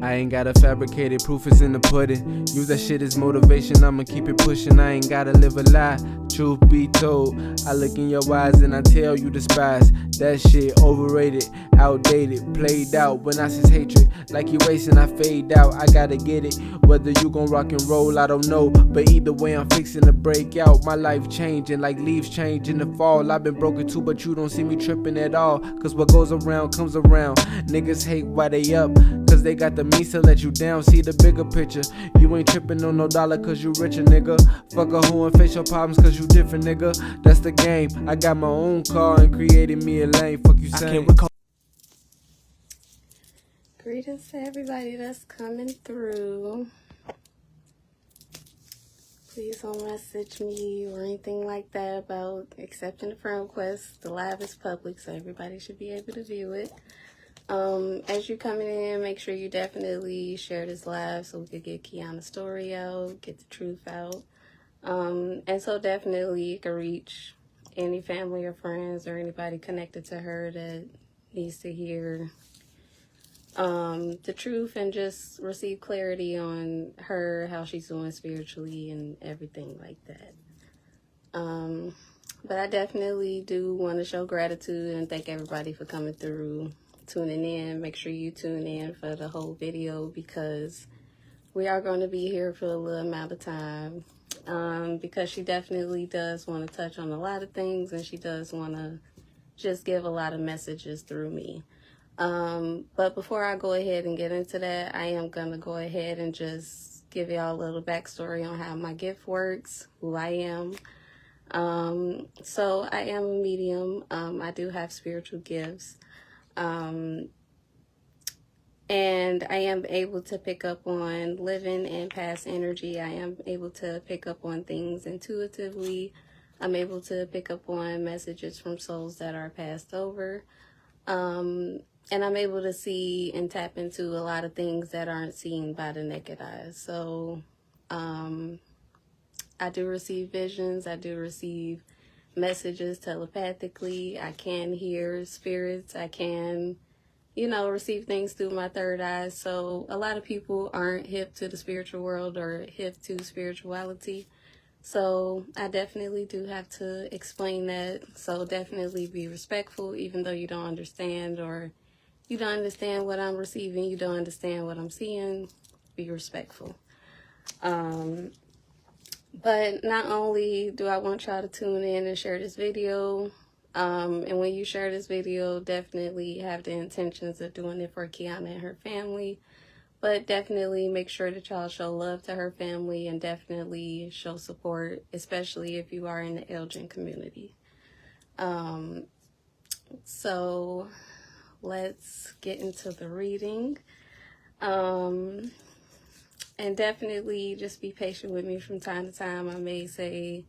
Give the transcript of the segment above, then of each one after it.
I ain't gotta fabricate it, proof is in the pudding. Use that shit as motivation, I'ma keep it pushing. I ain't gotta live a lie, truth be told. I look in your eyes and I tell you despise. That shit overrated, outdated, played out. When I sense hatred, like erasing, I fade out. I gotta get it, whether you gon' rock and roll, I don't know. But either way, I'm fixing to break out. My life changing like leaves change in the fall. I've been broken too, but you don't see me tripping at all. Cause what goes around comes around. Niggas hate why they up, cause they got the means to let you down. See the bigger picture. You ain't tripping on no dollar cause you richer, nigga. Fuck a hoe and face your problems cause you different, nigga. That's the game. I got my own car and created me a lane. Fuck you saying? Greetings to everybody that's coming through. Please don't message me or anything like that about accepting the friend request. The live is public, so everybody should be able to view it. As you're coming in, make sure you definitely share this live so we could get Kianna's story out, get the truth out. And so definitely you can reach any family or friends or anybody connected to her that needs to hear the truth and just receive clarity on her, how she's doing spiritually and everything like that. But I definitely do want to show gratitude and thank everybody for coming through, tuning in. Make sure you tune in for the whole video because we are going to be here for a little amount of time. Because she definitely does want to touch on a lot of things and she does want to just give a lot of messages through me. But before I go ahead and get into that, I am going to go ahead and just give y'all a little backstory on how my gift works, who I am. So I am a medium. I do have spiritual gifts. And I am able to pick up on living and past energy. I am able to pick up on things intuitively. I'm able to pick up on messages from souls that are passed over. And I'm able to see and tap into a lot of things that aren't seen by the naked eye. So I do receive visions. I do receive messages telepathically. I can hear spirits. I can, receive things through my third eye. So a lot of people aren't hip to the spiritual world or hip to spirituality. So I definitely do have to explain that. So definitely be respectful, even though you don't understand or you don't understand what I'm receiving, you don't understand what I'm seeing, be respectful. But not only do I want y'all to tune in and share this video, and when you share this video, definitely have the intentions of doing it for Kianna and her family. But definitely make sure that y'all show love to her family and definitely show support, especially if you are in the Elgin community. So let's get into the reading. And definitely just be patient with me from time to time. I may say,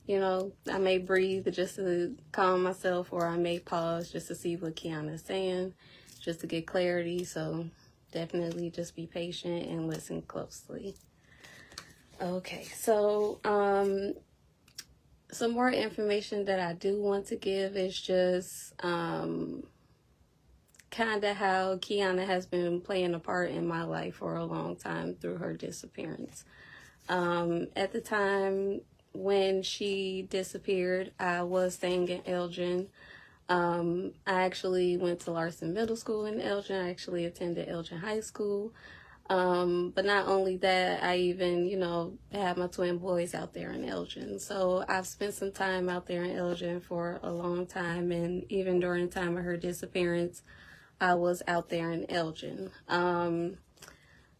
I may breathe just to calm myself, or I may pause just to see what Kianna is saying, just to get clarity. So definitely just be patient and listen closely. Okay, so some more information that I do want to give is just kind of how Kianna has been playing a part in my life for a long time through her disappearance. At the time when she disappeared, I was staying in Elgin. I actually went to Larson Middle School in Elgin. I actually attended Elgin High School. But not only that, I even, had my twin boys out there in Elgin. So I've spent some time out there in Elgin for a long time. And even during the time of her disappearance, I was out there in Elgin.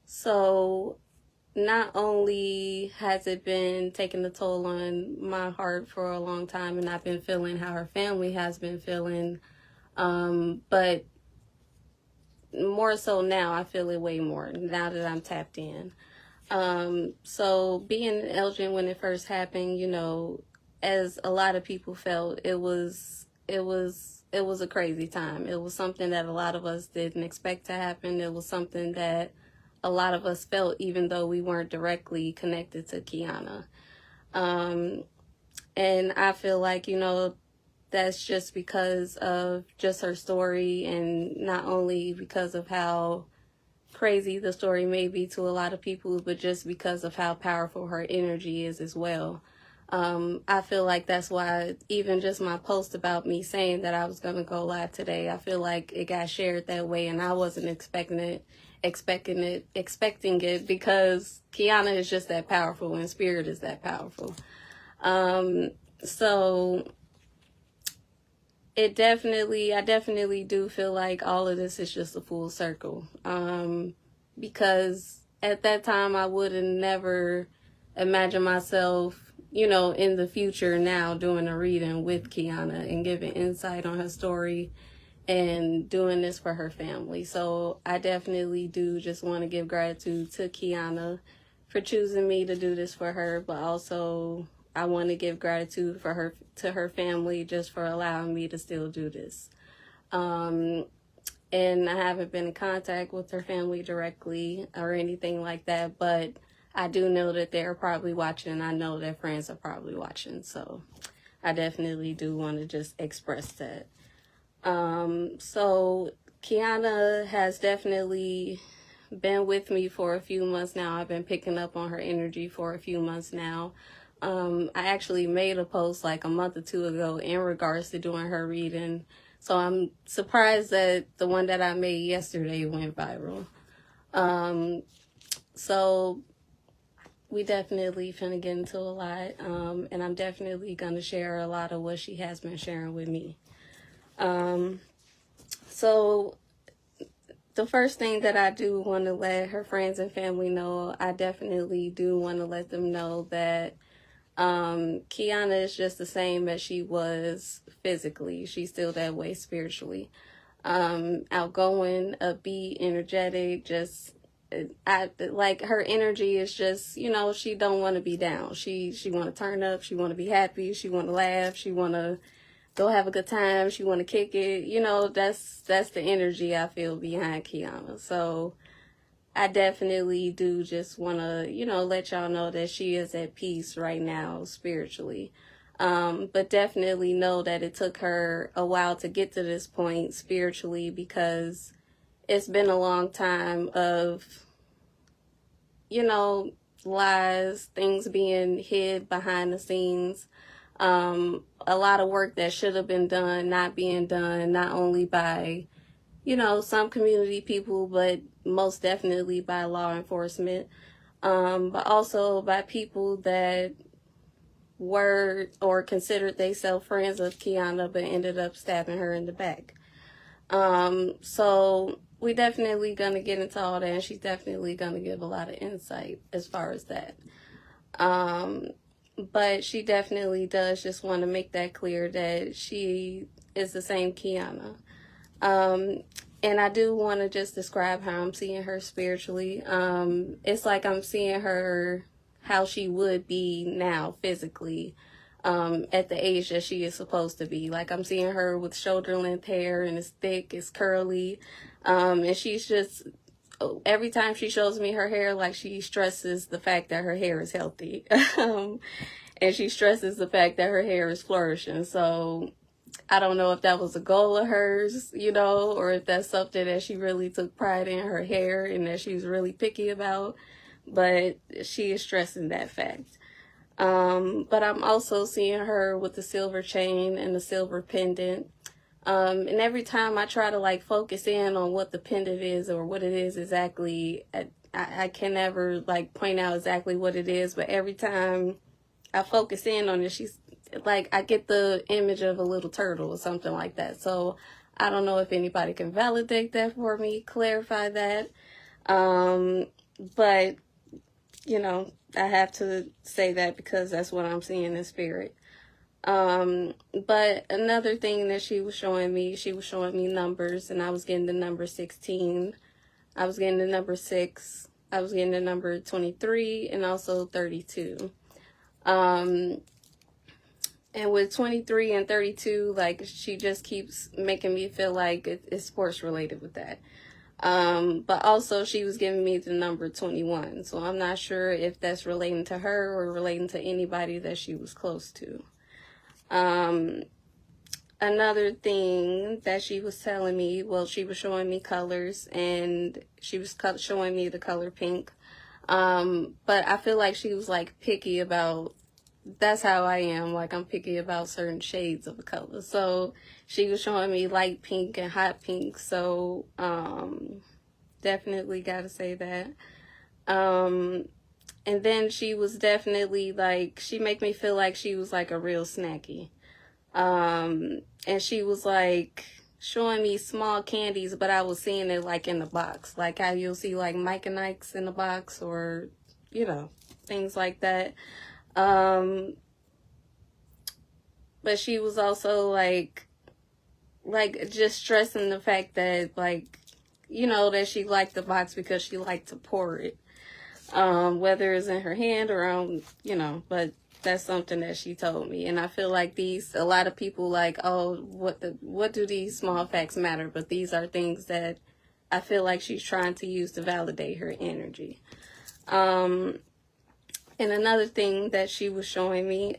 So not only has it been taking a toll on my heart for a long time, and I've been feeling how her family has been feeling, but more so now, I feel it way more now that I'm tapped in. So being in Elgin when it first happened, as a lot of people felt, it was a crazy time. It was something that a lot of us didn't expect to happen. It was something that a lot of us felt, even though we weren't directly connected to Kianna. And I feel like, that's just because of just her story, and not only because of how crazy the story may be to a lot of people, but just because of how powerful her energy is as well. I feel like that's why even just my post about me saying that I was going to go live today, I feel like it got shared that way, and I wasn't expecting it because Kianna is just that powerful and spirit is that powerful. So I definitely do feel like all of this is just a full circle. Because at that time I would have never imagined myself, in the future now doing a reading with Kianna and giving insight on her story and doing this for her family. So I definitely do just want to give gratitude to Kianna for choosing me to do this for her, but also I want to give gratitude to her family just for allowing me to still do this. And I haven't been in contact with her family directly or anything like that, but I do know that they're probably watching. I know their friends are probably watching, so I definitely do want to just express that. So Kianna has definitely been with me for a few months now. I've been picking up on her energy for a few months now. I actually made a post like a month or two ago in regards to doing her reading. So I'm surprised that the one that I made yesterday went viral. So we definitely finna get into a lot. And I'm definitely gonna share a lot of what she has been sharing with me. So the first thing that I do want to let her friends and family know, I definitely do want to let them know that Kianna is just the same as she was physically. She's still that way spiritually. Outgoing, upbeat, energetic, just I like her energy is just, she don't want to be down. She want to turn up, she want to be happy, she want to laugh, she want to go have a good time, she want to kick it. That's the energy I feel behind Kianna. So I definitely do just want to, let y'all know that she is at peace right now spiritually. But definitely know that it took her a while to get to this point spiritually because it's been a long time of, lies, things being hid behind the scenes. A lot of work that should have been done, not being done, not only by, some community people, but most definitely by law enforcement, but also by people that were or considered themselves friends of Kianna, but ended up stabbing her in the back. So we definitely gonna get into all that, and she's definitely gonna give a lot of insight as far as that. But she definitely does just want to make that clear that she is the same Kianna. And I do want to just describe how I'm seeing her spiritually. It's like I'm seeing her how she would be now physically, at the age that she is supposed to be. Like I'm seeing her with shoulder length hair and it's thick, it's curly. And she's just, every time she shows me her hair, like she stresses the fact that her hair is healthy. And she stresses the fact that her hair is flourishing. So I don't know if that was a goal of hers, or if that's something that she really took pride in, her hair, and that she's really picky about. But she is stressing that fact. But I'm also seeing her with the silver chain and the silver pendant. And every time I try to focus in on what the pendant is or what it is exactly, I can never point out exactly what it is. But every time I focus in on it, she's I get the image of a little turtle or something like that. So I don't know if anybody can validate that for me, clarify that. But, I have to say that because that's what I'm seeing in spirit. But another thing that she was showing me numbers, and I was getting the number 16. I was getting the number 6. I was getting the number 23 and also 32. And with 23 and 32, she just keeps making me feel like it's sports related with that. But also she was giving me the number 21. So I'm not sure if that's relating to her or relating to anybody that she was close to. another thing that she was telling me, well, she was showing me colors, and she was showing me the color pink. But I feel like she was like picky about, that's how I am. Like, I'm picky about certain shades of the color. So she was showing me light pink and hot pink. So, definitely got to say that. And then she was definitely like, she made me feel like she was like a real snacky. And she was like showing me small candies, but I was seeing it like in the box, like how you'll see like Mike and Ike's in the box, or, you know, things like that. But she was also like just stressing the fact that, like, you know, that she liked the box because she liked to pour it, whether it's in her hand or on, you know, but that's something that she told me. And I feel like a lot of people like, oh, what do these small facts matter? But these are things that I feel like she's trying to use to validate her energy. And another thing that she was showing me,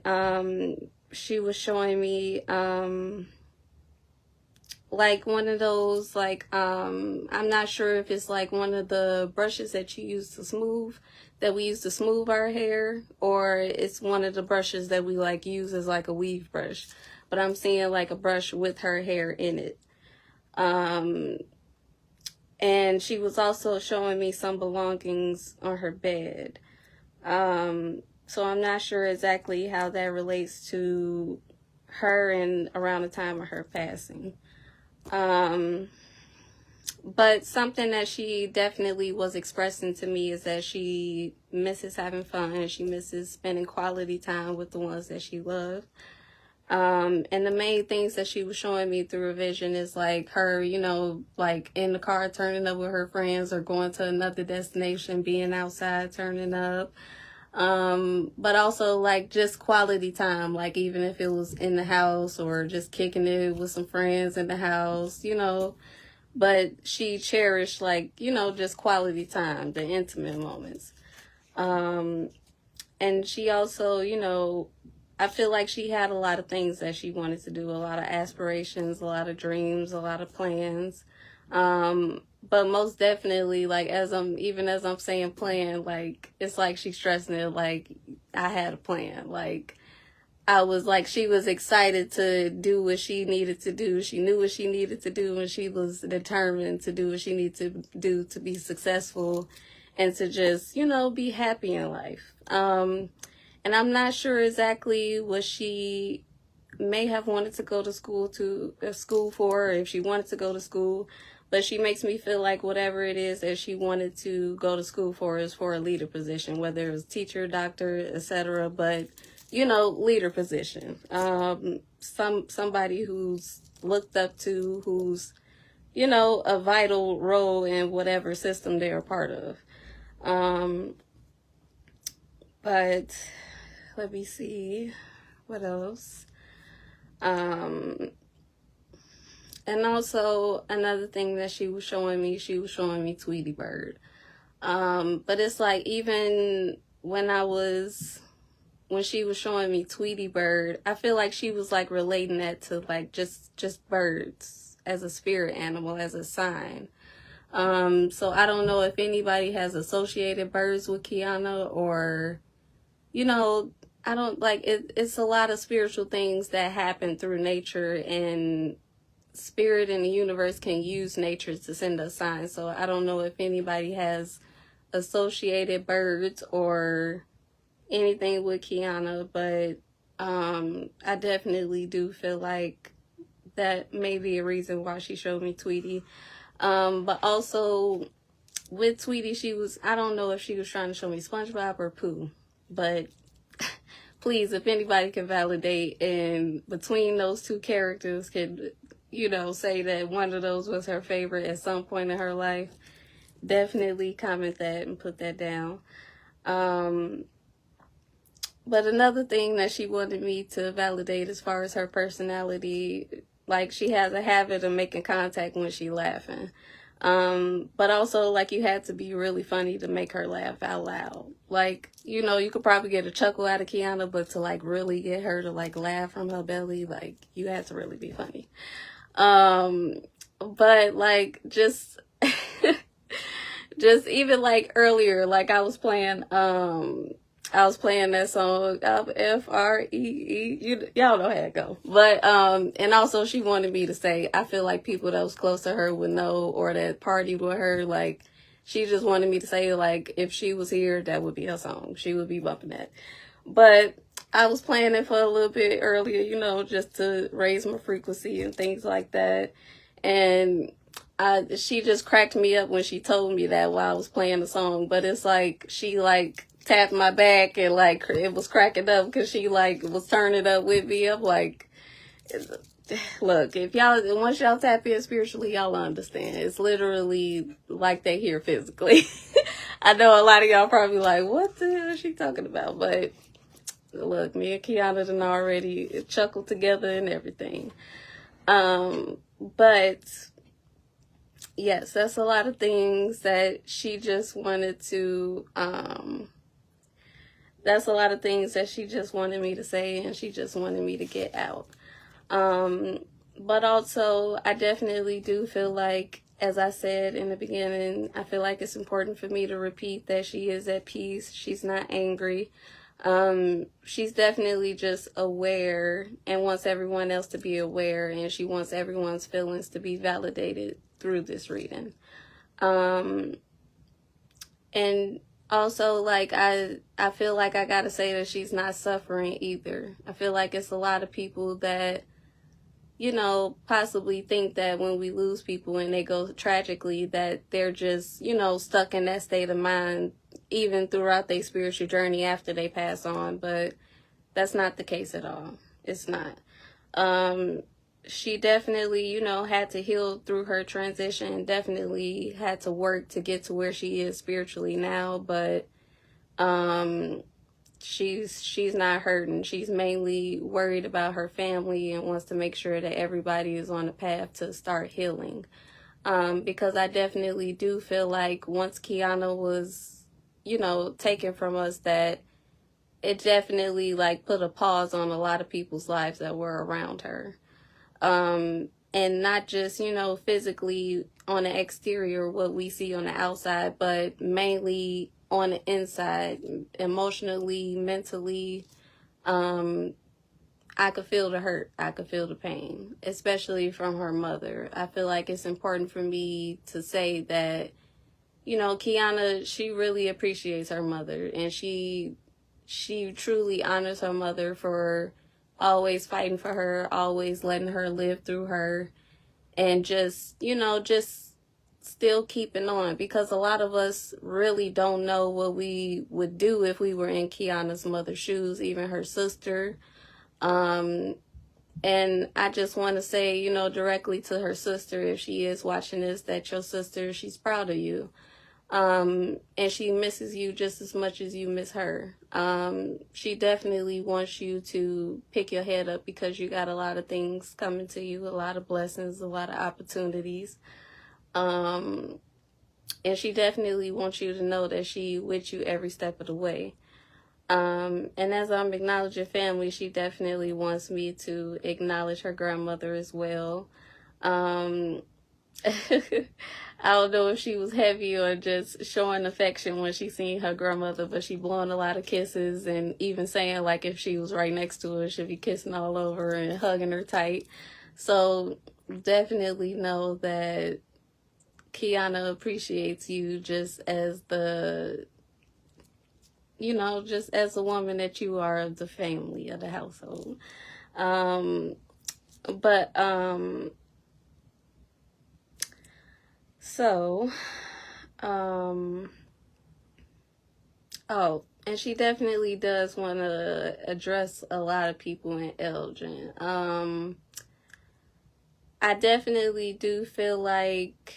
like one of those, like, I'm not sure if it's like one of the brushes that you use to smooth, that we use to smooth our hair, or it's one of the brushes that we like use as like a weave brush. But I'm seeing like a brush with her hair in it. And she was also showing me some belongings on her bed. So I'm not sure exactly how that relates to her and around the time of her passing. But something that she definitely was expressing to me is that she misses having fun, and she misses spending quality time with the ones that she loved. And the main things that she was showing me through a vision is like her, you know, like in the car turning up with her friends, or going to another destination, being outside turning up. But also like just quality time, like even if it was in the house or just kicking it with some friends in the house, you know. But she cherished, like, you know, just quality time, the intimate moments. And she also, you know, I feel like she had a lot of things that she wanted to do, a lot of aspirations, a lot of dreams, a lot of plans. But most definitely, like, as I'm saying plan, like, it's like she's stressing it, like, I had a plan. Like, I was like, she was excited to do what she needed to do. She knew what she needed to do, and she was determined to do what she needed to do to be successful and to just, you know, be happy in life. And I'm not sure exactly what she may have wanted to go to school for, or if she wanted to go to school, but she makes me feel like whatever it is that she wanted to go to school for is for a leader position, whether it was teacher, doctor, etc. But, you know, leader position. Somebody who's looked up to, who's, you know, a vital role in whatever system they're a part of. But let me see what else. And also another thing that she was showing me Tweety Bird. But it's like, even when she was showing me Tweety Bird, I feel like she was like relating that to like just birds as a spirit animal, as a sign. So I don't know if anybody has associated birds with Kianna, or, you know, I don't like it. It's a lot of spiritual things that happen through nature, and spirit in the universe can use nature to send us signs. So I don't know if anybody has associated birds or anything with Kianna, but I definitely do feel like that may be a reason why she showed me Tweety. But also with Tweety, I don't know if she was trying to show me SpongeBob or Pooh, but please, if anybody can validate and between those two characters could, you know, say that one of those was her favorite at some point in her life, definitely comment that and put that down. But another thing that she wanted me to validate as far as her personality, like, she has a habit of making contact when she's laughing. But also, like, you had to be really funny to make her laugh out loud. Like, you know, you could probably get a chuckle out of Kianna, but to, like, really get her to, like, laugh from her belly, like, you had to really be funny. But, like, just, just even, like, earlier, like, I was playing that song, Free. Y'all know how it go. But, and also she wanted me to say, I feel like people that was close to her would know, or that partied with her, like, she just wanted me to say, like, if she was here, that would be her song. She would be bumping that. But I was playing it for a little bit earlier, you know, just to raise my frequency and things like that. And she just cracked me up when she told me that while I was playing the song. But it's like, she, like, tapped my back and, like, it was cracking up because she, like, was turning up with me. I'm like, look, if y'all, once y'all tap in spiritually, y'all understand. It's literally like they hear physically. I know a lot of y'all probably like, what the hell is she talking about? But look, me and Kianna done already chuckled together and everything. But yes, that's a lot of things that she just wanted to, that's a lot of things that she just wanted me to say, and she just wanted me to get out. But also, I definitely do feel like, as I said in the beginning, I feel like it's important for me to repeat that she is at peace. She's not angry. She's definitely just aware and wants everyone else to be aware, and she wants everyone's feelings to be validated through this reading. And also, like, I feel like I gotta say that she's not suffering either. I feel like it's a lot of people that, you know, possibly think that when we lose people and they go tragically, that they're just, you know, stuck in that state of mind even throughout their spiritual journey after they pass on. But that's not the case at all. It's not. She definitely, you know, had to heal through her transition, definitely had to work to get to where she is spiritually now, but she's not hurting. She's mainly worried about her family and wants to make sure that everybody is on the path to start healing. Because I definitely do feel like once Kianna was, you know, taken from us, that it definitely, like, put a pause on a lot of people's lives that were around her. And not just, you know, physically on the exterior, what we see on the outside, but mainly on the inside, emotionally, mentally. I could feel the hurt. I could feel the pain, especially from her mother. I feel like it's important for me to say that, you know, Kianna, she really appreciates her mother, and she truly honors her mother for always fighting for her, always letting her live through her, and just, you know, just still keeping on, because a lot of us really don't know what we would do if we were in Kianna's mother's shoes, even her sister. And I just want to say, you know, directly to her sister, if she is watching this, that your sister, she's proud of you. And she misses you just as much as you miss her. She definitely wants you to pick your head up, because you got a lot of things coming to you, a lot of blessings, a lot of opportunities. And she definitely wants you to know that she with you every step of the way. And as I'm acknowledging family, she definitely wants me to acknowledge her grandmother as well. I don't know if she was heavy or just showing affection when she seen her grandmother, but she blowing a lot of kisses, and even saying, like, if she was right next to her, she'd be kissing all over and hugging her tight. So definitely know that Kianna appreciates you just as the, you know, just as a woman that you are of the family, of the household. Oh, and she definitely does want to address a lot of people in Elgin. I definitely do feel like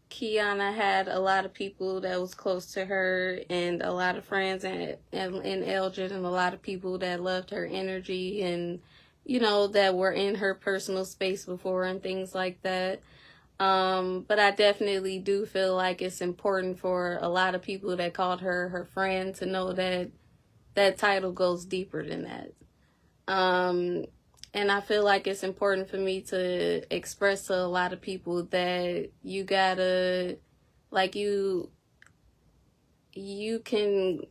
Kianna had a lot of people that was close to her, and a lot of friends in Elgin, and a lot of people that loved her energy, and, you know, that were in her personal space before and things like that. But I definitely do feel like it's important for a lot of people that called her her friend to know that that title goes deeper than that. And I feel like it's important for me to express to a lot of people that you gotta, like, you can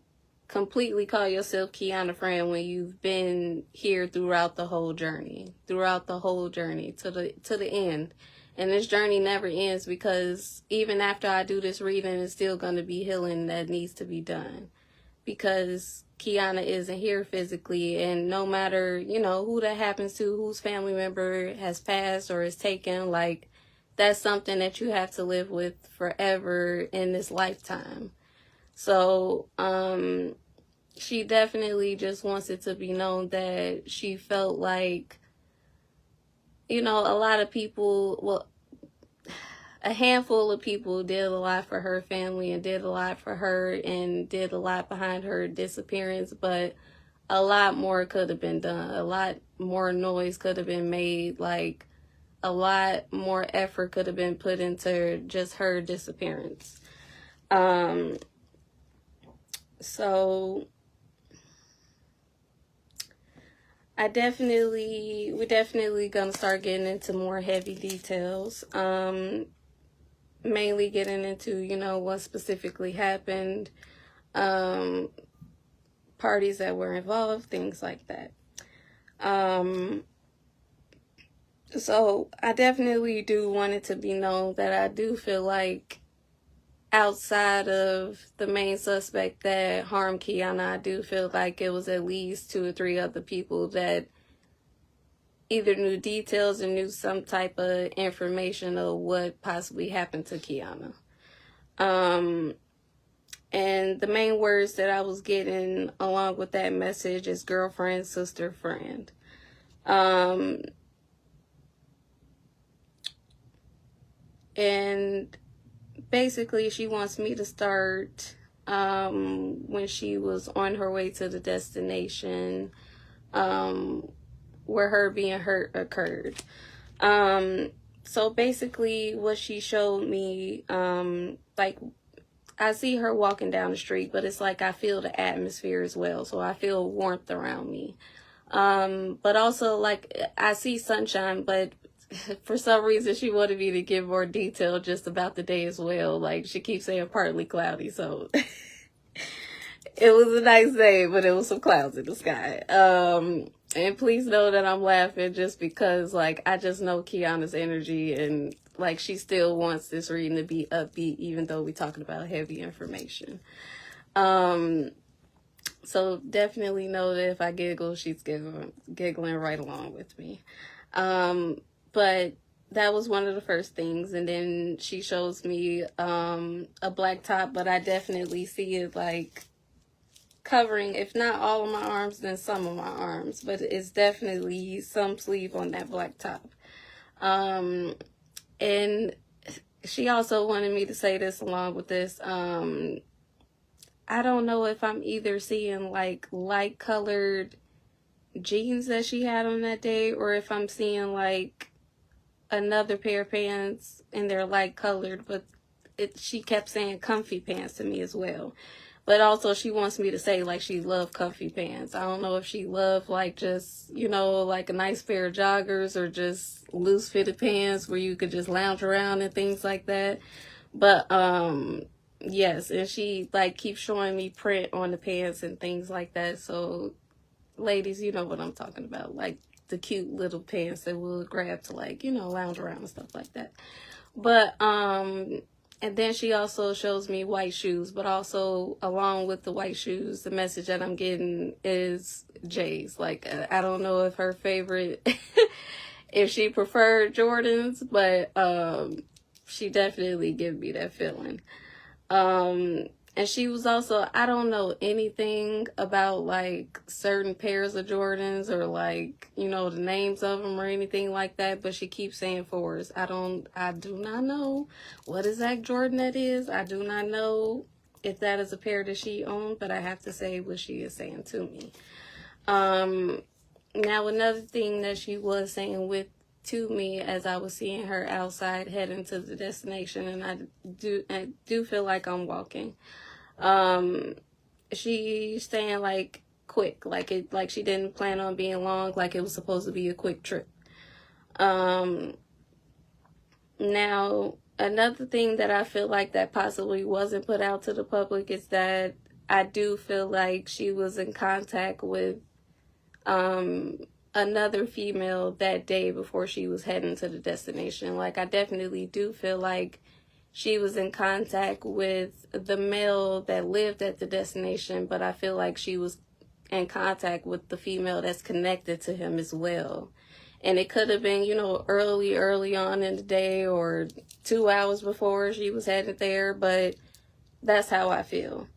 completely call yourself Kianna friend when you've been here throughout the whole journey to the end. And this journey never ends, because even after I do this reading, it's still going to be healing that needs to be done, because Kianna isn't here physically, and no matter, who that happens to, whose family member has passed or is taken, like, that's something that you have to live with forever in this lifetime. So, she definitely just wants it to be known that she felt like, a lot of people, well, a handful of people did a lot for her family and did a lot for her and did a lot behind her disappearance, but a lot more could have been done. A lot more noise could have been made. Like, a lot more effort could have been put into just her disappearance. So we're definitely gonna start getting into more heavy details. Mainly getting into, what specifically happened, parties that were involved, things like that. So I definitely do want it to be known that I do feel like, outside of the main suspect that harmed Kianna, I do feel like it was at least 2 or 3 other people that either knew details or knew some type of information of what possibly happened to Kianna. And the main words that I was getting along with that message is girlfriend, sister, friend. And basically she wants me to start when she was on her way to the destination, where her being hurt occurred. So basically what she showed me, like, I see her walking down the street, but it's like I feel the atmosphere as well. So I feel warmth around me. But also, like, I see sunshine, but for some reason she wanted me to give more detail just about the day as well. Like, she keeps saying partly cloudy, so it was a nice day, but it was some clouds in the sky. And please know that I'm laughing just because, like, I just know Kianna's energy, and, like, she still wants this reading to be upbeat, even though we're talking about heavy information. So definitely know that if I giggle, she's giggling right along with me. But that was one of the first things. And then she shows me a black top, but I definitely see it, like, covering, if not all of my arms, then some of my arms, but it's definitely some sleeve on that black top. And she also wanted me to say this along with this. I don't know if I'm either seeing, like, light colored jeans that she had on that day, or if I'm seeing, like, another pair of pants and they're light colored, but she kept saying comfy pants to me as well. But also she wants me to say, like, she loved comfy pants. I don't know if she loved, like, just, like a nice pair of joggers or just loose fitted pants where you could just lounge around and things like that. But, yes, and she, like, keeps showing me print on the pants and things like that. So, ladies, you know what I'm talking about. Like, the cute little pants that we'll grab to, like, lounge around and stuff like that. But, and then she also shows me white shoes, but also along with the white shoes, the message that I'm getting is J's. Like, I don't know if her favorite, if she preferred Jordans, but she definitely gave me that feeling. And she was also, I don't know anything about, like, certain pairs of Jordans or, like, the names of them or anything like that, but she keeps saying fours. I do not know what exact Jordan that is. I do not know if that is a pair that she owned, but I have to say what she is saying to me. Now, another thing that she was saying with to me as I was seeing her outside heading to the destination, and I do feel like I'm walking. She's saying like quick, like she didn't plan on being long, like it was supposed to be a quick trip. Now, another thing that I feel like that possibly wasn't put out to the public is that I do feel like she was in contact with another female that day before she was heading to the destination. Like, I definitely do feel like she was in contact with the male that lived at the destination, but I feel like she was in contact with the female that's connected to him as well. And it could have been, early on in the day or 2 hours before she was headed there, but that's how I feel.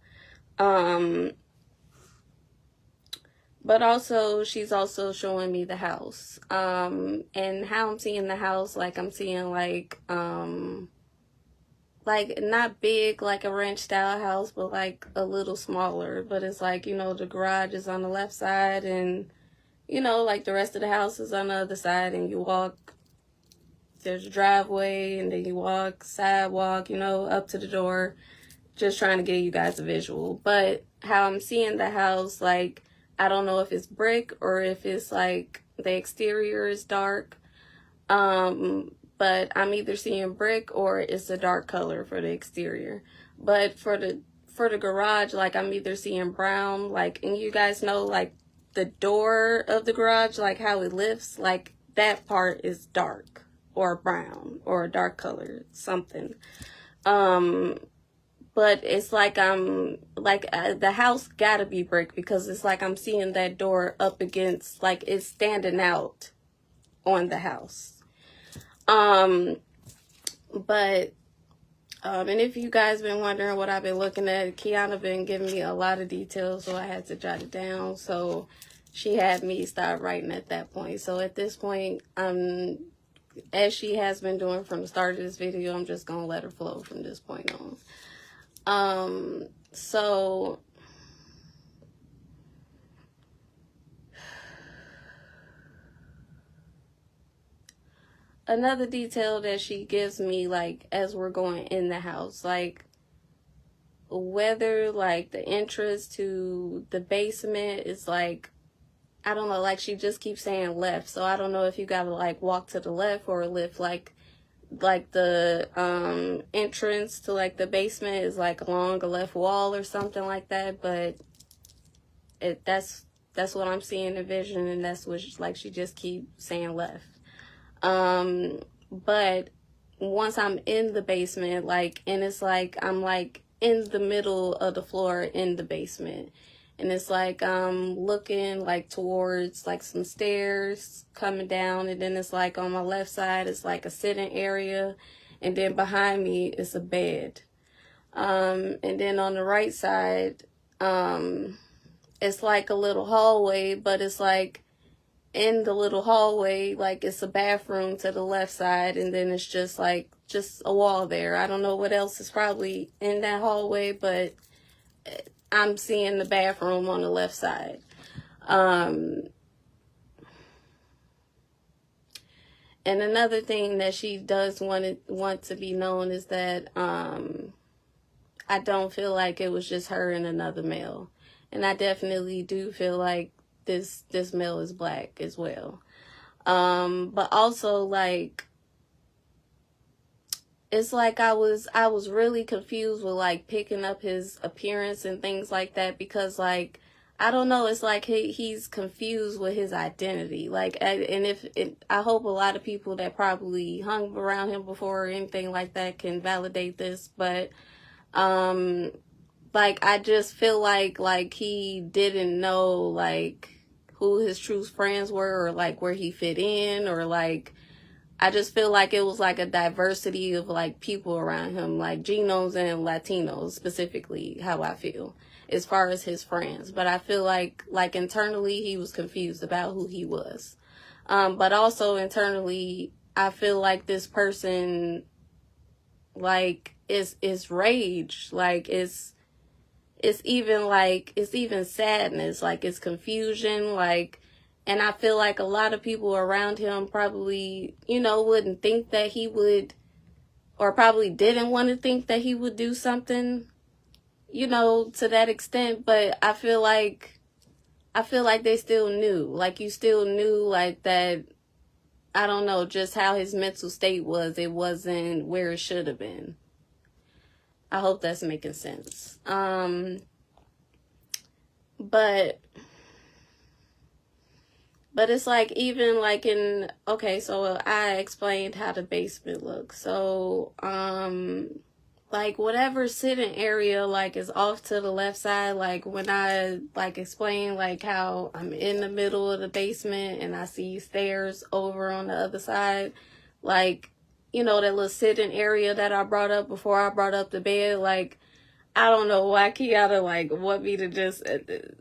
But also, she's also showing me the house. And how I'm seeing the house, like I'm seeing like not big like a ranch style house, but like a little smaller. But it's like, the garage is on the left side, and like the rest of the house is on the other side, and you walk, there's a driveway, and then you walk sidewalk, up to the door, just trying to give you guys a visual. But how I'm seeing the house, like, I don't know if it's brick or if it's like the exterior is dark. But I'm either seeing brick or it's a dark color for the exterior. But for the garage, like I'm either seeing brown, like, and you guys know like the door of the garage, like how it lifts, like that part is dark or brown or a dark color, something. But it's like the house gotta be brick, because it's like I'm seeing that door up against, like it's standing out on the house. And if you guys been wondering what I've been looking at, Kianna been giving me a lot of details, so I had to jot it down. So she had me start writing at that point. So at this point, as she has been doing from the start of this video, I'm just gonna let her flow from this point on. So another detail that she gives me, like, as we're going in the house, like, whether, like, the entrance to the basement is, like, I don't know, like, she just keeps saying left, so I don't know if you gotta, like, walk to the left or lift, like the, entrance to, like, the basement is, like, along a left wall or something like that, but that's what I'm seeing in vision, and that's what, she just keeps saying left. But once I'm in the basement, like, and it's like, I'm like in the middle of the floor in the basement, and it's like, I'm looking like towards like some stairs coming down, and then it's like on my left side, it's like a sitting area, and then behind me is a bed. And then on the right side, it's like a little hallway, but it's like, in the little hallway, like it's a bathroom to the left side, and then it's just like a wall there. I don't know what else is probably in that hallway, but I'm seeing the bathroom on the left side. And another thing that she does want to be known is that I don't feel like it was just her and another male, and I definitely do feel like this male is black as well. But also, like, it's like I was really confused with like picking up his appearance and things like that, because like, I don't know, it's like he's confused with his identity. Like, and I hope a lot of people that probably hung around him before or anything like that can validate this, but like, I just feel like he didn't know, like, who his true friends were, or, like, where he fit in, or, like, I just feel like it was, like, a diversity of, like, people around him, like, Genos and Latinos, specifically, how I feel, as far as his friends. But I feel like internally, he was confused about who he was. But also, internally, I feel like this person, like, is rage, like, it's even sadness, like it's confusion, like And I feel like a lot of people around him probably, you know, wouldn't think that he would, or probably didn't want to think that he would do something, you know, to that extent. But I feel like they still knew. Like, you still knew, like, that, I don't know, just how his mental state was. It wasn't where it should have been. I hope that's making sense. But it's like, even like in, okay, so I explained how the basement looks. So, like whatever sitting area like is off to the left side, like when I like explain like how I'm in the middle of the basement and I see stairs over on the other side, like, you know, that little sitting area that I brought up before I brought up the bed, like, I don't know why Kianna like want me to just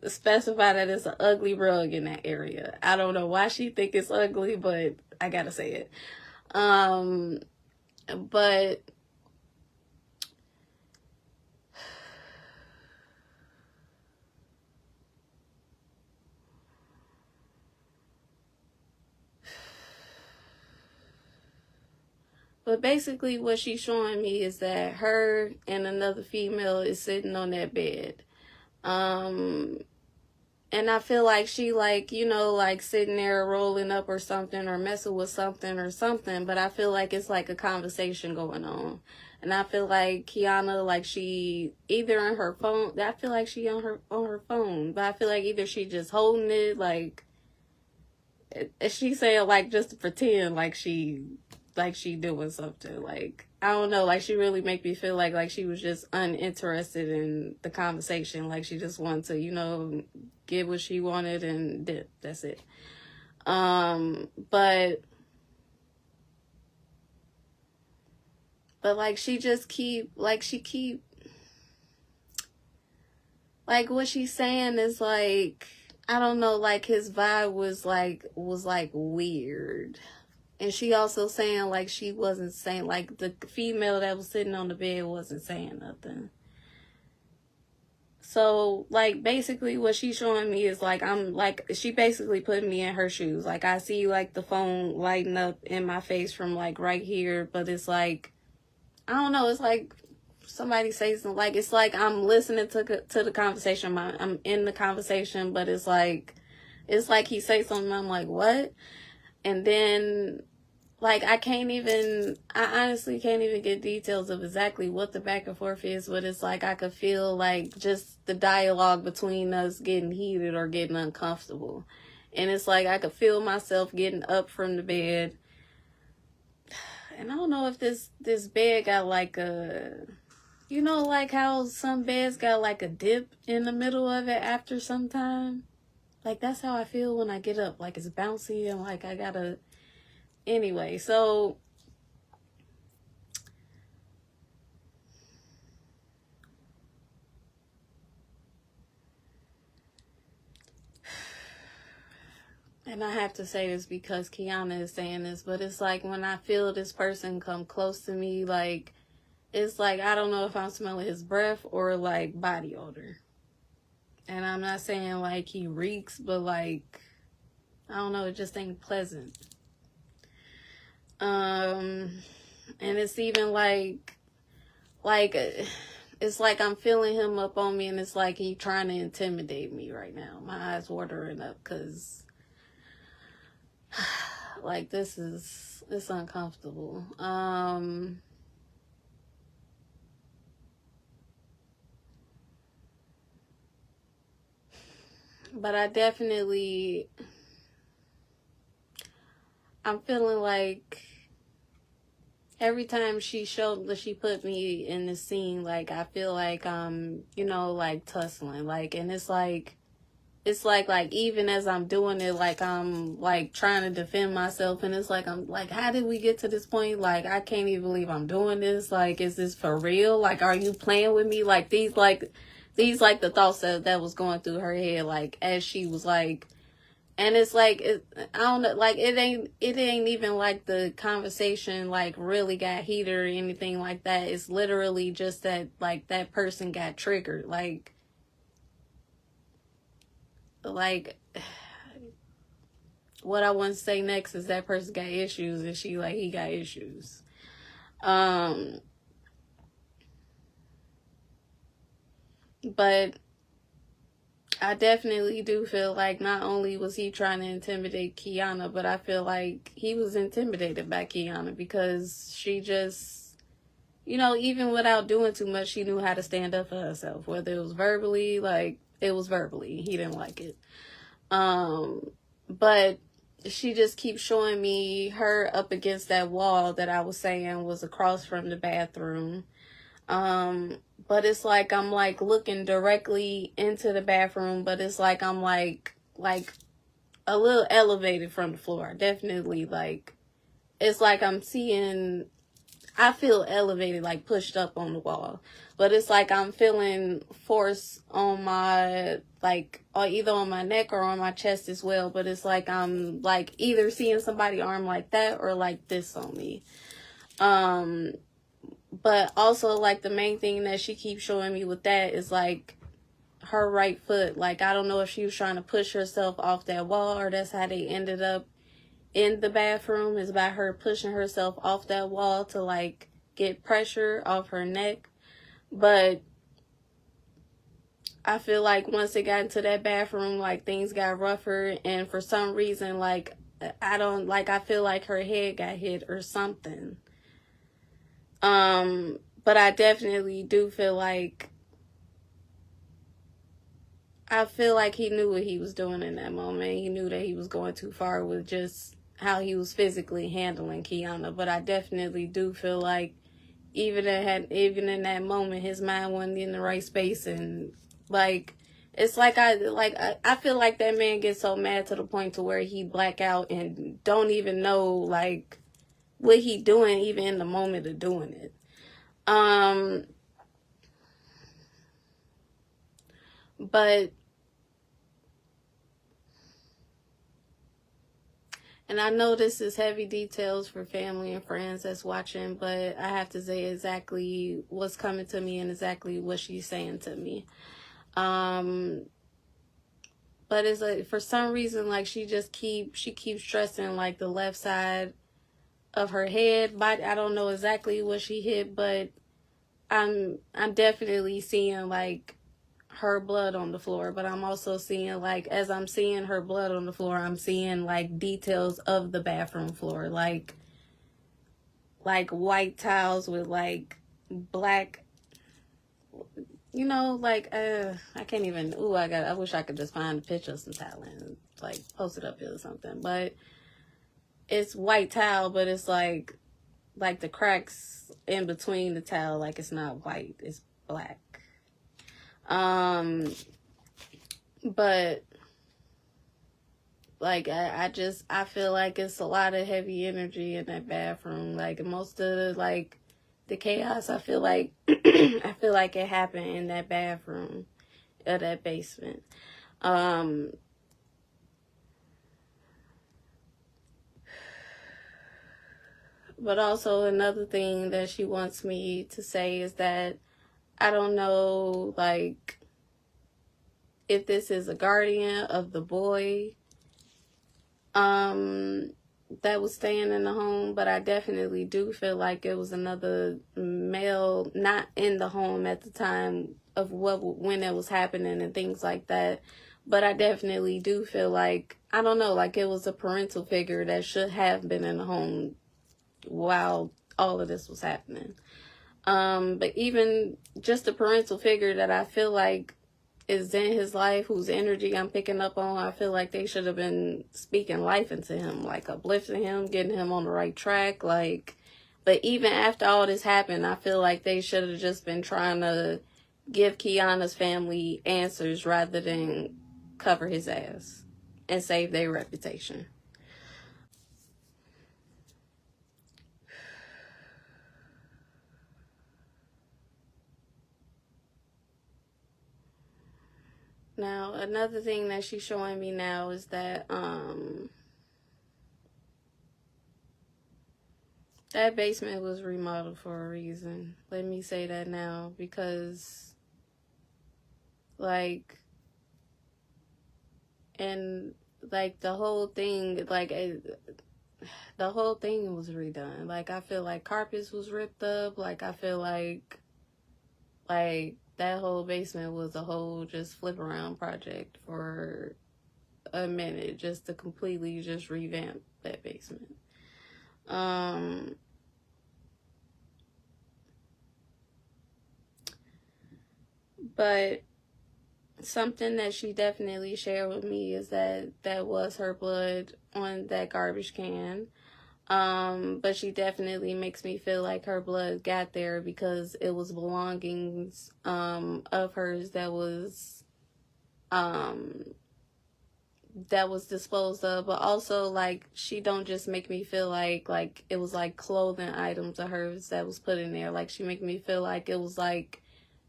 specify that it's an ugly rug in that area. I don't know why she think it's ugly, but I gotta say it. But basically what she's showing me is that her and another female is sitting on that bed. And I feel like she like, you know, like sitting there rolling up or something or messing with something or something. But I feel like it's like a conversation going on. And I feel like Kianna, like she either on her phone, I feel like she on her phone. But I feel like either she just holding it, like, she saying like just to pretend like she doing something. Like, I don't know, like she really make me feel like she was just uninterested in the conversation. Like she just wanted to, you know, get what she wanted and did. That's it. But like she just keep like what she's saying is like, I don't know, like his vibe was like weird. And she also saying like she wasn't saying, like the female that was sitting on the bed wasn't saying nothing. So like basically what she's showing me is like, I'm like, she basically put me in her shoes. Like I see like the phone lighting up in my face from like right here, but it's like, I don't know, it's like somebody says something, like it's like I'm listening to the conversation. I'm in the conversation, but it's like he says something, I'm like, what? And then like I honestly can't even get details of exactly what the back and forth is, but it's like I could feel like just the dialogue between us getting heated or getting uncomfortable. And it's like I could feel myself getting up from the bed. And I don't know if this bed got like a, you know, like how some beds got like a dip in the middle of it after some time. Like that's how I feel when I get up. Like it's bouncy and like I gotta, anyway, so and I have to say this because Kianna is saying this, but it's like when I feel this person come close to me, like it's like I don't know if I'm smelling his breath or like body odor. And I'm not saying like he reeks, but like I don't know, it just ain't pleasant. And it's even like it's like I'm feeling him up on me, and it's like he trying to intimidate me right now. My eyes watering up because like it's uncomfortable. But I'm feeling like every time she put me in the scene, like I feel like you know, like tussling, like, and it's like even as I'm doing it, like I'm like trying to defend myself, and it's like I'm like, how did we get to this point? Like I can't even believe I'm doing this. Like, is this for real? Like, are you playing with me? Like these the thoughts that was going through her head, like as she was like. And it's like, I don't know, like it ain't even like the conversation like really got heated or anything like that. It's literally just that like that person got triggered. Like what I want to say next is that person got issues, and she like he got issues. But I definitely do feel like not only was he trying to intimidate Kianna, but I feel like he was intimidated by Kianna because she just, you know, even without doing too much, she knew how to stand up for herself. Whether it was verbally, like, it was verbally. He didn't like it. But she just keeps showing me her up against that wall that I was saying was across from the bathroom. But it's like I'm like looking directly into the bathroom, but it's like I'm like a little elevated from the floor. Definitely, like, it's like I'm seeing, I feel elevated, like pushed up on the wall. But it's like I'm feeling force on my, like, or either on my neck or on my chest as well. But it's like I'm like either seeing somebody arm like that or like this on me. But also, like, the main thing that she keeps showing me with that is, like, her right foot. Like, I don't know if she was trying to push herself off that wall or that's how they ended up in the bathroom, is by her pushing herself off that wall to, like, get pressure off her neck. But I feel like once it got into that bathroom, like, things got rougher. And for some reason, like, I feel like her head got hit or something. But I definitely do feel like he knew what he was doing in that moment. He knew that he was going too far with just how he was physically handling Kianna. But I definitely do feel like even in that moment, his mind wasn't in the right space. And like, it's like I feel like that man gets so mad to the point to where he black out and don't even know like what he doing even in the moment of doing it. But, and I know this is heavy details for family and friends that's watching, but I have to say exactly what's coming to me and exactly what she's saying to me. But it's like, for some reason, like, she keeps stressing like the left side of her head. But I don't know exactly what she hit, but I'm definitely seeing like her blood on the floor. But I'm also seeing, like, as I'm seeing her blood on the floor, I'm seeing like details of the bathroom floor, like white tiles with like black, you know, like I can't even, I wish I could just find a picture of some tile and like post it up here or something. But it's white tile, but it's like the cracks in between the tile, like, it's not white, it's black. But like I feel like it's a lot of heavy energy in that bathroom. Like, most of the chaos, I feel like I feel like it happened in that bathroom or that basement. But also another thing that she wants me to say is that I don't know, like, if this is a guardian of the boy that was staying in the home, but I definitely do feel like it was another male not in the home at the time of when it was happening and things like that. But I definitely do feel like, I don't know, like, it was a parental figure that should have been in the home while all of this was happening. But even just a parental figure that I feel like is in his life, whose energy I'm picking up on, I feel like they should have been speaking life into him, like uplifting him, getting him on the right track. Like, but even after all this happened, I feel like they should have just been trying to give Kianna's family answers rather than cover his ass and save their reputation. Now, another thing that she's showing me now is that that basement was remodeled for a reason. Let me say that now, because, like, and like the whole thing, the whole thing was redone. Like, I feel like carpets was ripped up. Like, I feel like that whole basement was a whole just flip around project for a minute, just to completely just revamp that basement. But something that she definitely shared with me is that was her blood on that garbage can. But she definitely makes me feel like her blood got there because it was belongings of hers that was disposed of. But also, like, she don't just make me feel like it was like clothing items of hers that was put in there. Like, she make me feel like it was like,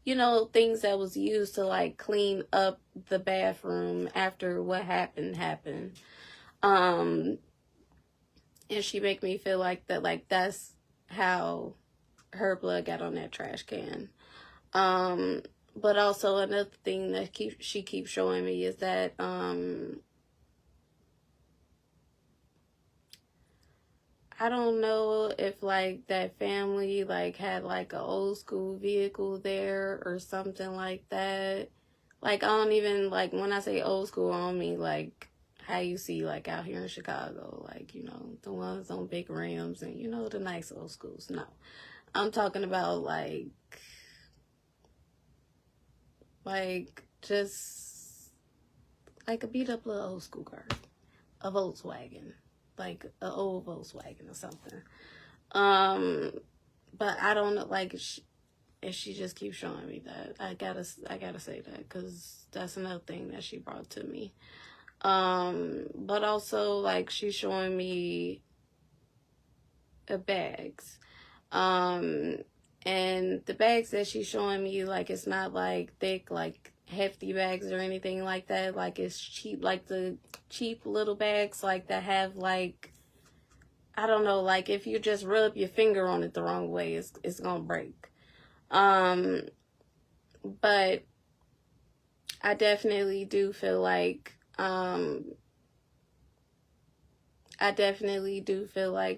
you know, things that was used to like clean up the bathroom after what happened. And she make me feel like that, like that's how her blood got on that trash can. But also another thing that she keeps showing me is that I don't know if like that family like had like an old school vehicle there or something like that. Like, I don't even, like, when I say old school, I don't mean like how you see like out here in Chicago, like, you know, the ones on big rims and, you know, the nice old schools. No, I'm talking about like just like a beat up little old school car, a Volkswagen, like an old Volkswagen or something. But I don't know, like, and she just keeps showing me that. I gotta say that because that's another thing that she brought to me. But also, like, she's showing me bags. And the bags that she's showing me, like, it's not like thick, like hefty bags or anything like that. Like, it's cheap, like the cheap little bags, like that have like, I don't know, like if you just rub your finger on it the wrong way, it's gonna break. But I definitely do feel like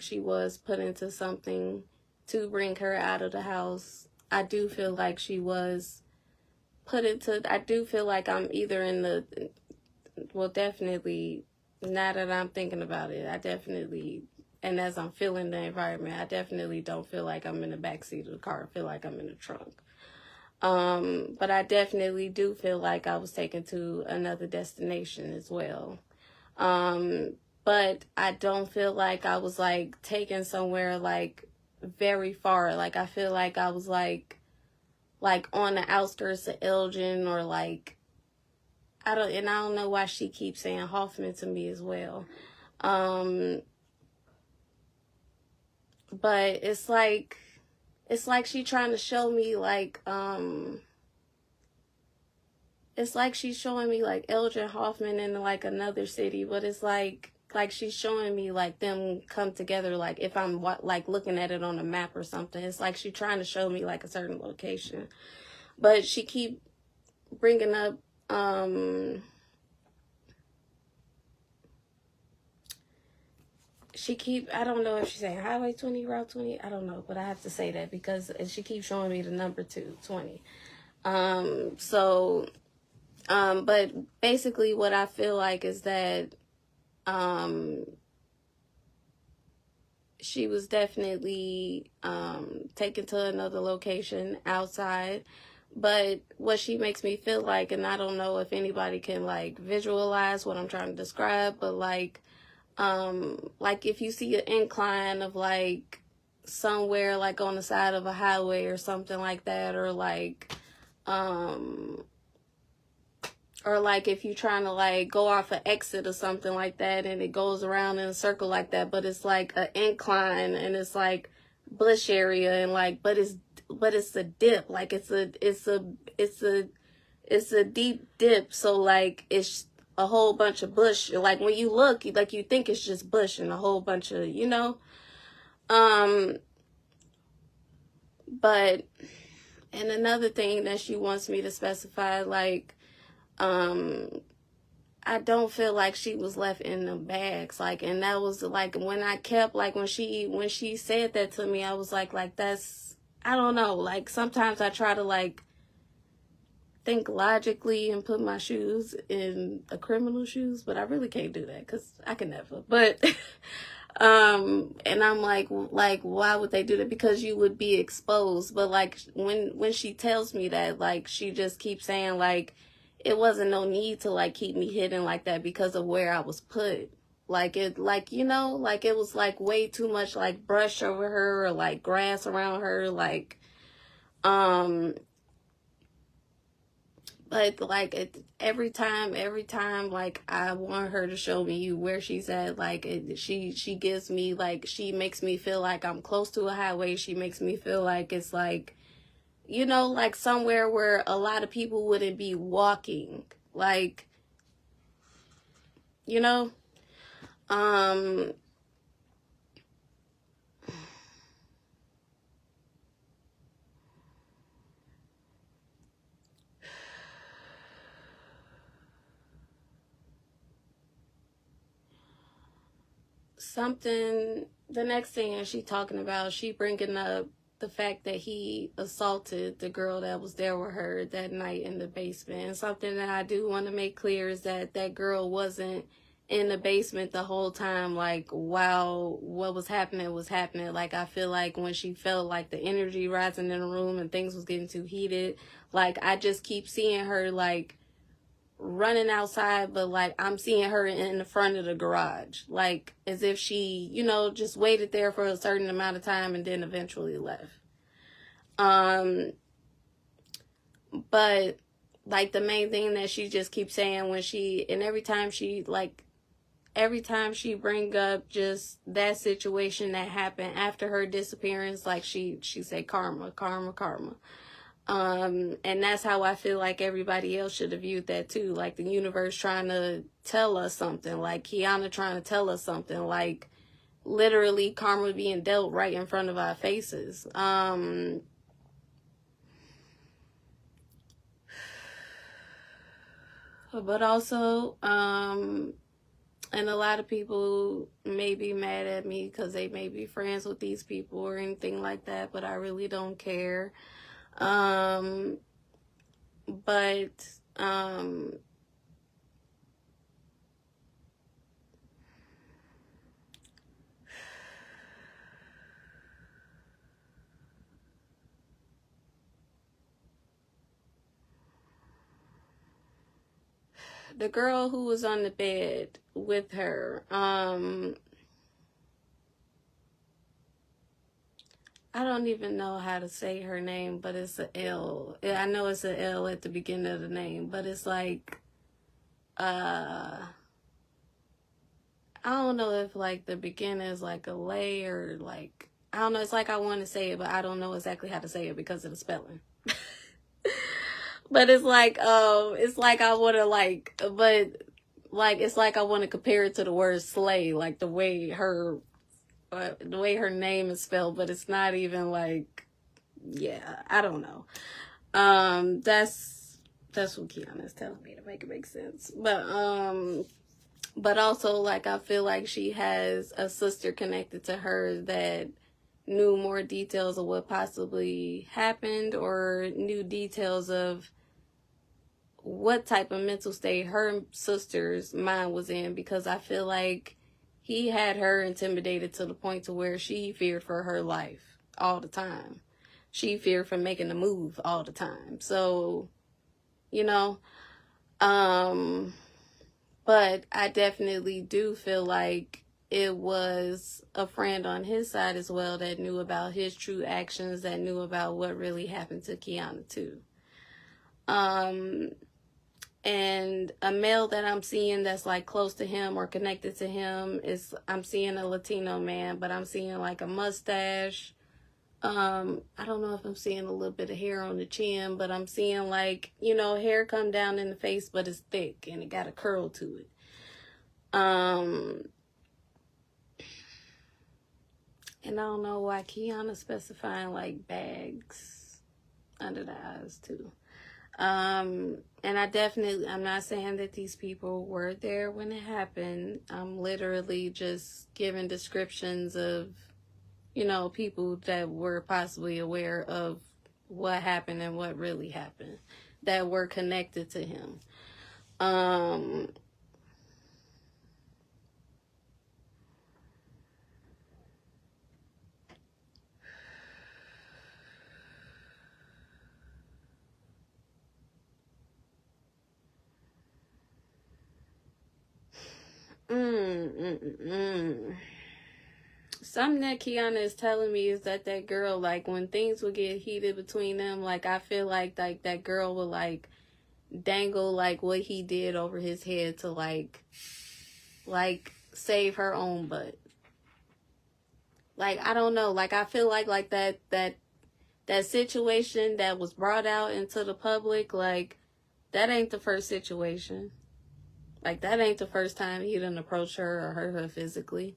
she was put into something to bring her out of the house. I do feel like she was I do feel like I'm either in well, definitely, now that I'm thinking about it, and as I'm feeling the environment, I definitely don't feel like I'm in the backseat of the car. I feel like I'm in the trunk. But I definitely do feel like I was taken to another destination as well. But I don't feel like I was like taken somewhere like very far. Like, I feel like I was like on the outskirts of Elgin, or like, I don't know why she keeps saying Hoffman to me as well. But it's like she trying to show me like, it's like she's showing me like Elgin, Hoffman in like another city, but it's like she's showing me like them come together. Like, if I'm like looking at it on a map or something, it's like she's trying to show me like a certain location, but she keep bringing up, I don't know if she's saying Highway 20, Route 20, I don't know, but I have to say that because she keeps showing me the number 20. But basically what I feel like is that, she was definitely, taken to another location outside. But what she makes me feel like, and I don't know if anybody can like visualize what I'm trying to describe, but like if you see an incline of like somewhere like on the side of a highway or something like that, or like if you're trying to like go off an exit or something like that, and it goes around in a circle like that, but it's like an incline and it's like bush area, and like but it's a dip, like it's a deep dip, so like it's a whole bunch of bush. Like, when you look, like, you think it's just bush and a whole bunch of, you know. But, and another thing that she wants me to specify, like, I I don't feel like she was left in the bags. Like, and that was like when I kept, like, when she said that to me, I was like that's, I don't know. Like, sometimes I try to like think logically and put my shoes in a criminal's shoes, but I really can't do that because I can never. But and I'm like why would they do that? Because you would be exposed. But like when she tells me that, like, she just keeps saying like it wasn't no need to like keep me hidden like that because of where I was put. Like it, like, you know, like it was like way too much like brush over her or like grass around her, like but like every time like I want her to show me where she's at, like she gives me, like, she makes me feel like I'm close to a highway. She makes me feel like it's like, you know, like somewhere where a lot of people wouldn't be walking, like, you know. Something, the next thing she talking about, she bringing up the fact that he assaulted the girl that was there with her that night in the basement. And something that I do want to make clear is that that girl wasn't in the basement the whole time, like, while what was happening was happening. Like, I feel like when she felt like the energy rising in the room and things was getting too heated, like, I just keep seeing her like running outside, but like I'm seeing her in the front of the garage, like as if she, you know, just waited there for a certain amount of time and then eventually left. But like the main thing that she just keeps saying when she, and every time she bring up just that situation that happened after her disappearance, like she said karma, karma, karma. And that's how I feel like everybody else should have viewed that too. Like the universe trying to tell us something, like Kianna trying to tell us something, like literally karma being dealt right in front of our faces. But also, and a lot of people may be mad at me because they may be friends with these people or anything like that, but I really don't care. But the girl who was on the bed with her, I don't even know how to say her name, but it's a L. I know it's a L at the beginning of the name, but it's like, I don't know if like the beginning is like a lay or like, I don't know. It's like I want to say it, but I don't know exactly how to say it because of the spelling. But it's like I want to like, but like, it's like I want to compare it to the word slay, like the way her name is spelled, but it's not even like, yeah, I don't know. That's what Kianna is telling me to make it make sense. But also, like, I feel like she has a sister connected to her that knew more details of what possibly happened, or knew details of what type of mental state her sister's mind was in, because I feel like he had her intimidated to the point to where she feared for her life all the time. She feared for making the move all the time. So, you know, but I definitely do feel like it was a friend on his side as well that knew about his true actions, that knew about what really happened to Kianna too. And a male that I'm seeing that's like close to him or connected to him is, I'm seeing a Latino man, but I'm seeing like a mustache. I don't know if I'm seeing a little bit of hair on the chin, but I'm seeing like, you know, hair come down in the face, but it's thick and it got a curl to it. And I don't know why Kianna specifying like bags under the eyes too. And I'm not saying that these people were there when it happened. I'm literally just giving descriptions of, people that were possibly aware of what happened and what really happened that were connected to him. Something that Kianna is telling me is that girl, like, when things would get heated between them, like, I feel like that girl would, like, dangle, like, what he did over his head to, like, save her own butt. Like, I don't know. Like, I feel like that situation that was brought out into the public, like, that ain't the first situation. Like, that ain't the first time he done approached her or hurt her physically.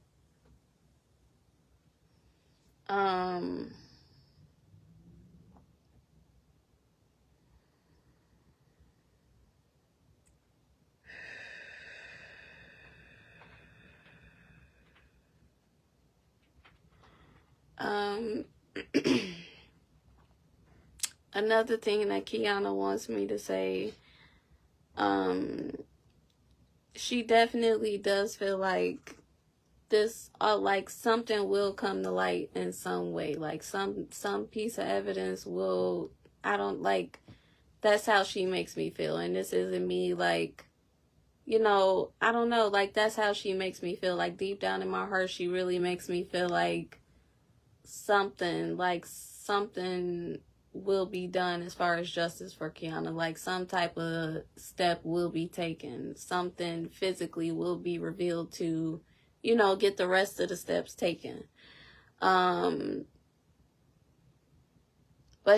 Another thing that Kianna wants me to say, she definitely does feel like this, like, something will come to light in some way, like some piece of evidence will, I don't, like, that's how she makes me feel. And this isn't me, like, I don't know, like, that's how she makes me feel. Like, deep down in my heart, she really makes me feel like something will be done as far as justice for Kianna. Like, some type of step will be taken. Something physically will be revealed to, get the rest of the steps taken. But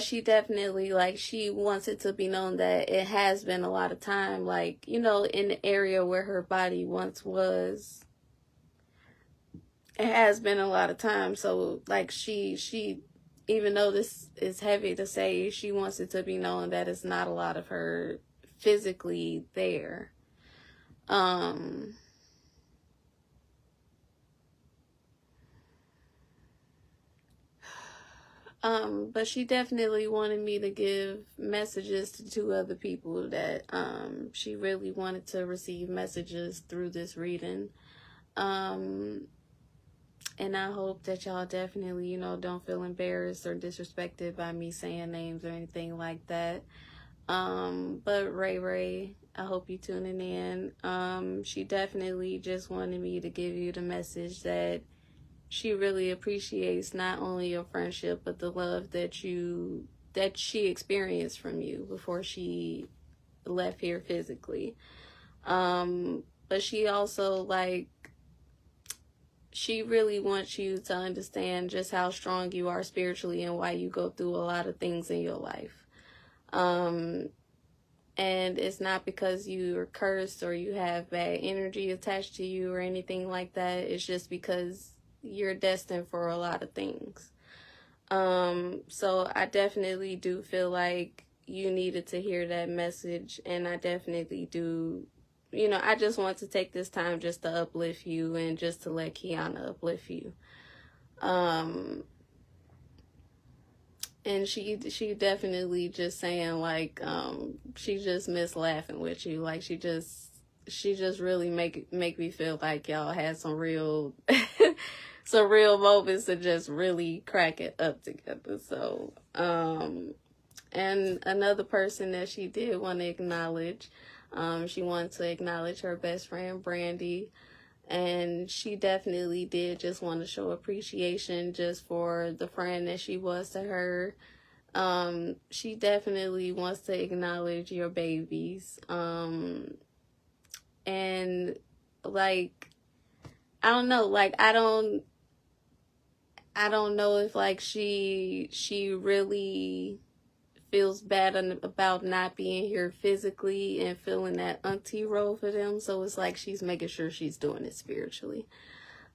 she definitely, like, she wants it to be known that it has been a lot of time, like, in the area where her body once was. It has been a lot of time. So, like, she even though this is heavy to say, she wants it to be known that it's not a lot of her physically there. But she definitely wanted me to give messages to 2 other people that she really wanted to receive messages through this reading. And I hope that y'all definitely, don't feel embarrassed or disrespected by me saying names or anything like that. But Ray, I hope you tuning in. She definitely just wanted me to give you the message that she really appreciates not only your friendship, but the love that she experienced from you before she left here physically. But she also, like, she really wants you to understand just how strong you are spiritually and why you go through a lot of things in your life. And it's not because you're cursed or you have bad energy attached to you or anything like that. It's just because you're destined for a lot of things. So I definitely do feel like you needed to hear that message, and I definitely do. I just want to take this time just to uplift you and just to let Kianna uplift you. And she definitely just saying, like, she just missed laughing with you. Like, she just really make me feel like y'all had some real some real moments to just really crack it up together. So, and another person that she did want to acknowledge, she wanted to acknowledge her best friend, Brandy. And she definitely did just want to show appreciation just for the friend that she was to her. She definitely wants to acknowledge your babies. And, like, I don't know, like, I don't know if, like, she really feels bad about not being here physically and feeling that auntie role for them. So it's like she's making sure she's doing it spiritually.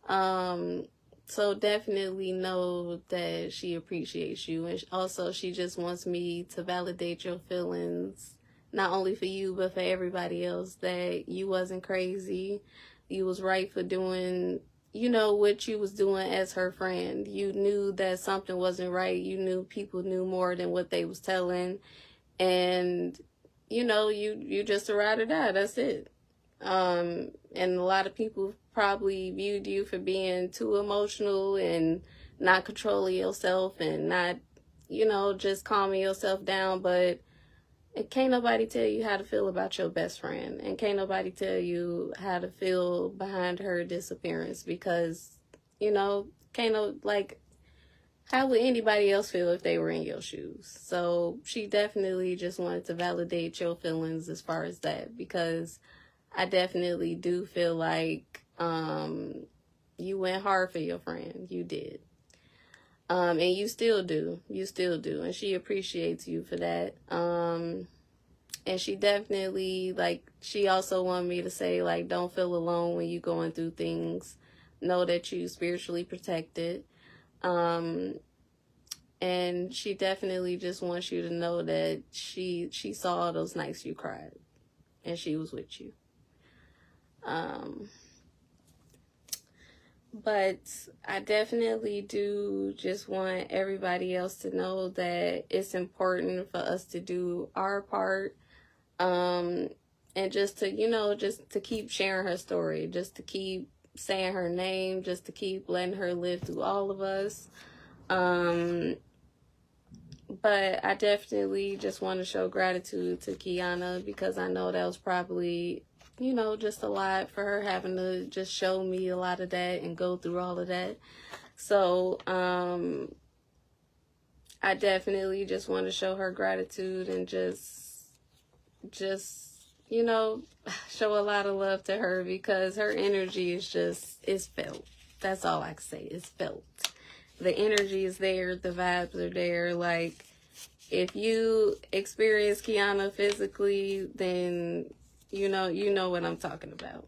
So definitely know that she appreciates you. And also, she just wants me to validate your feelings not only for you, but for everybody else, that you wasn't crazy. You was right for doing, what you was doing as her friend. You knew that something wasn't right. You knew people knew more than what they was telling. And, you just a ride or die. That's it. And a lot of people probably viewed you for being too emotional and not controlling yourself and not, just calming yourself down. But can't nobody tell you how to feel about your best friend. And can't nobody tell you how to feel behind her disappearance, because, how would anybody else feel if they were in your shoes? So she definitely just wanted to validate your feelings as far as that, because I definitely do feel like you went hard for your friend. You did. And you still do. And she appreciates you for that. And she definitely, she also wanted me to say, don't feel alone when you're going through things. Know that you spiritually protected. And she definitely just wants you to know that she saw all those nights you cried. And she was with you. But I definitely do just want everybody else to know that it's important for us to do our part. And just to, just to keep sharing her story, just to keep saying her name, just to keep letting her live through all of us. But I definitely just want to show gratitude to Kianna, because I know that was probably, just a lot for her, having to just show me a lot of that and go through all of that. So, I definitely just want to show her gratitude and just, show a lot of love to her, because her energy is felt. That's all I can say. It's felt. The energy is there. The vibes are there. If you experience Kianna physically, then you know what I'm talking about.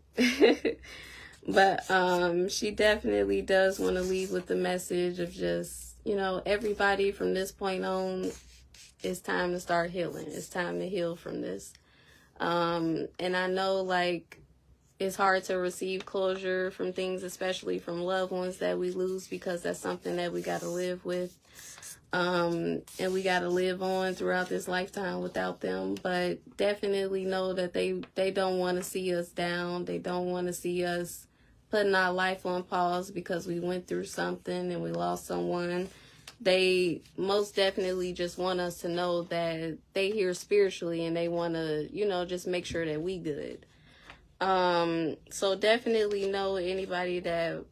But she definitely does want to leave with the message of just, everybody from this point on, it's time to start healing. It's time to heal from this. And I know, it's hard to receive closure from things, especially from loved ones that we lose, because that's something that we got to live with. And we got to live on throughout this lifetime without them. But definitely know that they don't want to see us down. They don't want to see us putting our life on pause because we went through something and we lost someone. They most definitely just want us to know that they here spiritually, and they want to, just make sure that we good. So definitely know anybody that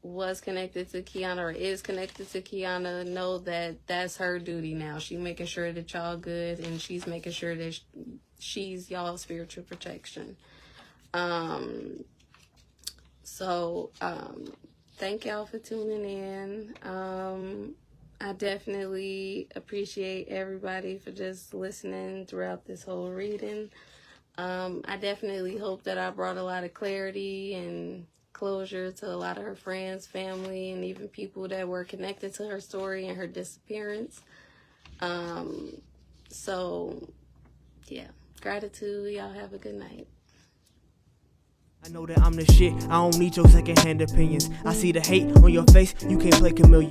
was connected to Kianna or is connected to Kianna, know that that's her duty now. She's making sure that y'all good, and she's making sure that she's y'all's spiritual protection. So thank y'all for tuning in. I definitely appreciate everybody for just listening throughout this whole reading. I definitely hope that I brought a lot of clarity and closure to a lot of her friends, family, and even people that were connected to her story and her disappearance. So, yeah, gratitude. Y'all have a good night. I know that I'm the shit. I don't need your secondhand opinions. I see the hate on your face. You can't play chameleon.